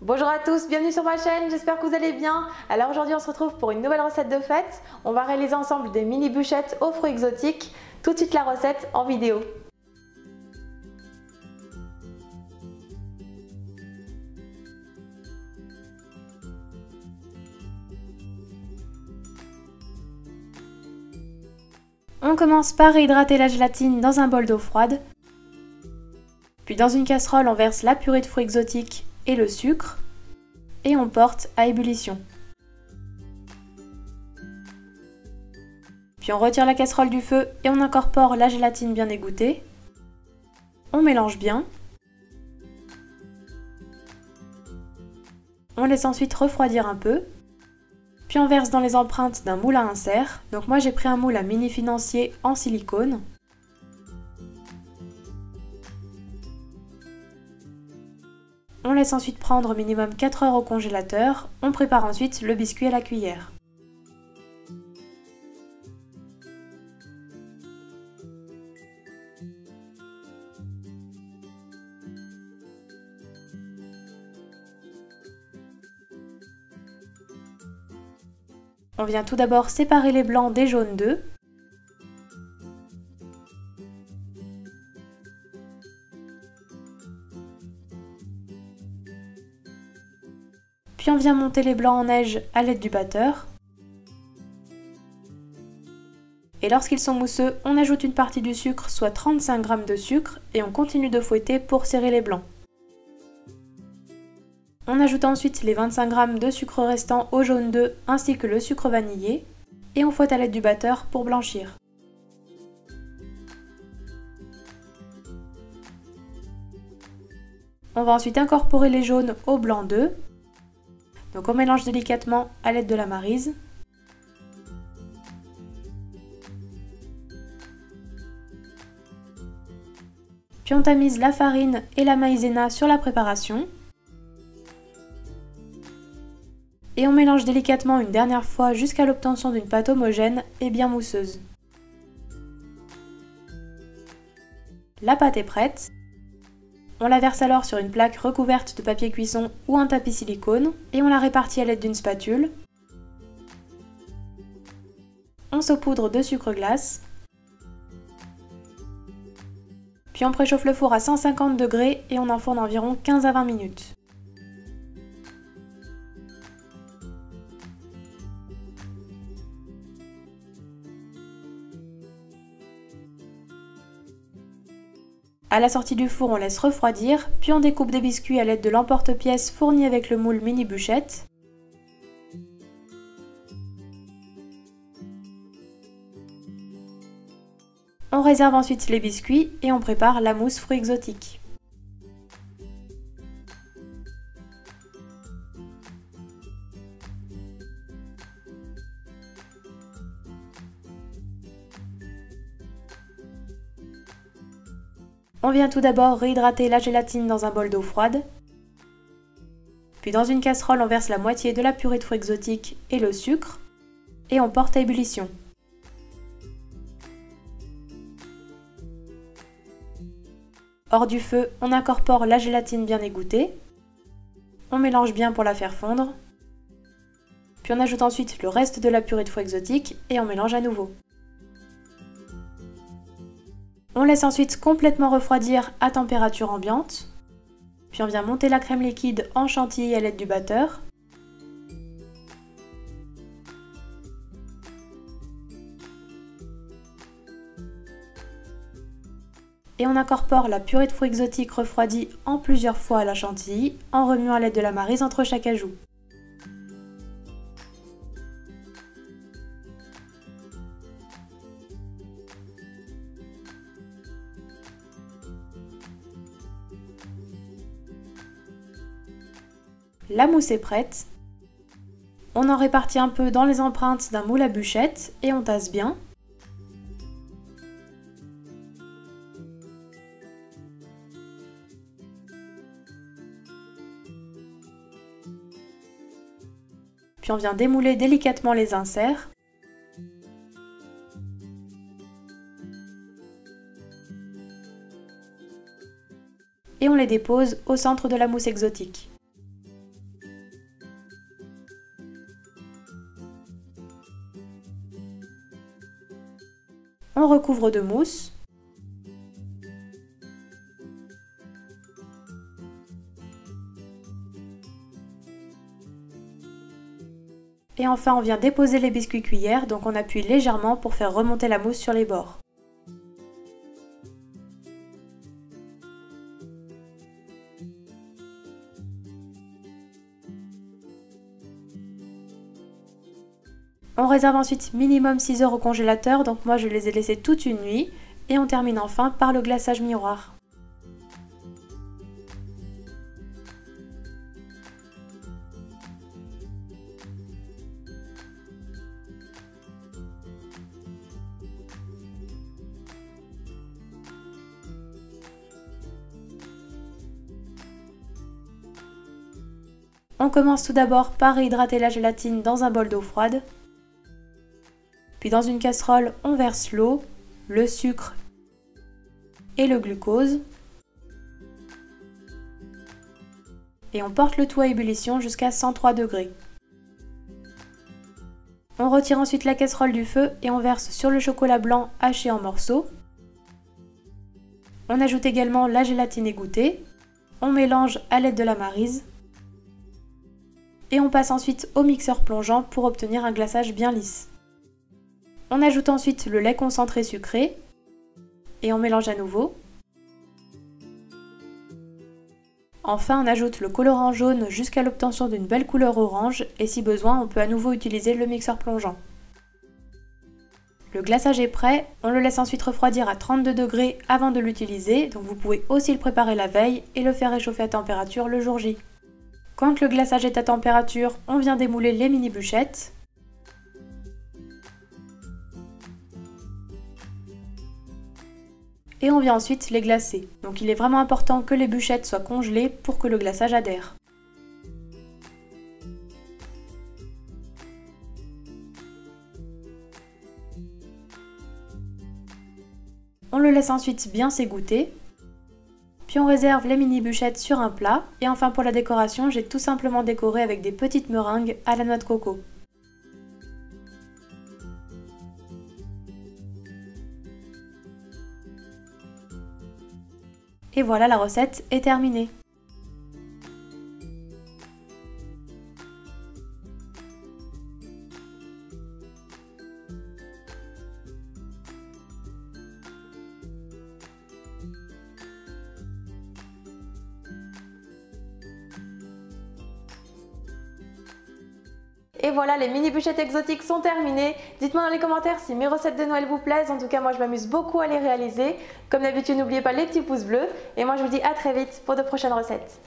Bonjour à tous, bienvenue sur ma chaîne, j'espère que vous allez bien. Alors aujourd'hui on se retrouve pour une nouvelle recette de fête. On va réaliser ensemble des mini bûchettes aux fruits exotiques. Tout de suite la recette en vidéo. On commence par réhydrater la gélatine dans un bol d'eau froide. Puis dans une casserole, on verse la purée de fruits exotiques et le sucre. Et on porte à ébullition. Puis on retire la casserole du feu et on incorpore la gélatine bien égouttée. On mélange bien. On laisse ensuite refroidir un peu. Puis on verse dans les empreintes d'un moule à insert. Donc moi j'ai pris un moule à mini financier en silicone. On laisse ensuite prendre minimum 4 heures au congélateur. On prépare ensuite le biscuit à la cuillère. On vient tout d'abord séparer les blancs des jaunes d'œufs. Puis on vient monter les blancs en neige à l'aide du batteur. Et lorsqu'ils sont mousseux, on ajoute une partie du sucre, soit 35 g de sucre, et on continue de fouetter pour serrer les blancs. On ajoute ensuite les 25 g de sucre restant au jaune d'œuf ainsi que le sucre vanillé, et on fouette à l'aide du batteur pour blanchir. On va ensuite incorporer les jaunes au blanc d'œuf. Donc on mélange délicatement à l'aide de la maryse. Puis on tamise la farine et la maïzena sur la préparation. Et on mélange délicatement une dernière fois jusqu'à l'obtention d'une pâte homogène et bien mousseuse. La pâte est prête. On la verse alors sur une plaque recouverte de papier cuisson ou un tapis silicone et on la répartit à l'aide d'une spatule. On saupoudre de sucre glace. Puis on préchauffe le four à 150 degrés et on enfourne environ 15 à 20 minutes. À la sortie du four, on laisse refroidir, puis on découpe des biscuits à l'aide de l'emporte-pièce fourni avec le moule mini bûchette. On réserve ensuite les biscuits et on prépare la mousse fruits exotiques. On vient tout d'abord réhydrater la gélatine dans un bol d'eau froide. Puis dans une casserole, on verse la moitié de la purée de fruits exotiques et le sucre. Et on porte à ébullition. Hors du feu, on incorpore la gélatine bien égouttée. On mélange bien pour la faire fondre. Puis on ajoute ensuite le reste de la purée de fruits exotiques et on mélange à nouveau. On laisse ensuite complètement refroidir à température ambiante. Puis on vient monter la crème liquide en chantilly à l'aide du batteur. Et on incorpore la purée de fruits exotiques refroidie en plusieurs fois à la chantilly en remuant à l'aide de la maryse entre chaque ajout. La mousse est prête. On en répartit un peu dans les empreintes d'un moule à bûchettes et on tasse bien. Puis on vient démouler délicatement les inserts. Et on les dépose au centre de la mousse exotique. on recouvre de mousse. Et enfin, on vient déposer les biscuits cuillères, donc on appuie légèrement pour faire remonter la mousse sur les bords. On réserve ensuite minimum 6 heures au congélateur, donc moi je les ai laissés toute une nuit. Et on termine enfin par le glaçage miroir. On commence tout d'abord par réhydrater la gélatine dans un bol d'eau froide. Puis dans une casserole, on verse l'eau, le sucre et le glucose. Et on porte le tout à ébullition jusqu'à 103 degrés. On retire ensuite la casserole du feu et on verse sur le chocolat blanc haché en morceaux. On ajoute également la gélatine égouttée. On mélange à l'aide de la maryse. Et on passe ensuite au mixeur plongeant pour obtenir un glaçage bien lisse. On ajoute ensuite le lait concentré sucré et on mélange à nouveau. Enfin, on ajoute le colorant jaune jusqu'à l'obtention d'une belle couleur orange et si besoin, on peut à nouveau utiliser le mixeur plongeant. Le glaçage est prêt, on le laisse ensuite refroidir à 32 degrés avant de l'utiliser, donc vous pouvez aussi le préparer la veille et le faire réchauffer à température le jour J. Quand le glaçage est à température, on vient démouler les mini bûchettes. Et on vient ensuite les glacer. Donc il est vraiment important que les bûchettes soient congelées pour que le glaçage adhère. On le laisse ensuite bien s'égoutter. Puis on réserve les mini bûchettes sur un plat. Et enfin pour la décoration, j'ai tout simplement décoré avec des petites meringues à la noix de coco. Et voilà, la recette est terminée. Et voilà, les mini bûchettes exotiques sont terminées. Dites-moi dans les commentaires si mes recettes de Noël vous plaisent. En tout cas, moi je m'amuse beaucoup à les réaliser. Comme d'habitude, n'oubliez pas les petits pouces bleus. Et moi je vous dis à très vite pour de prochaines recettes.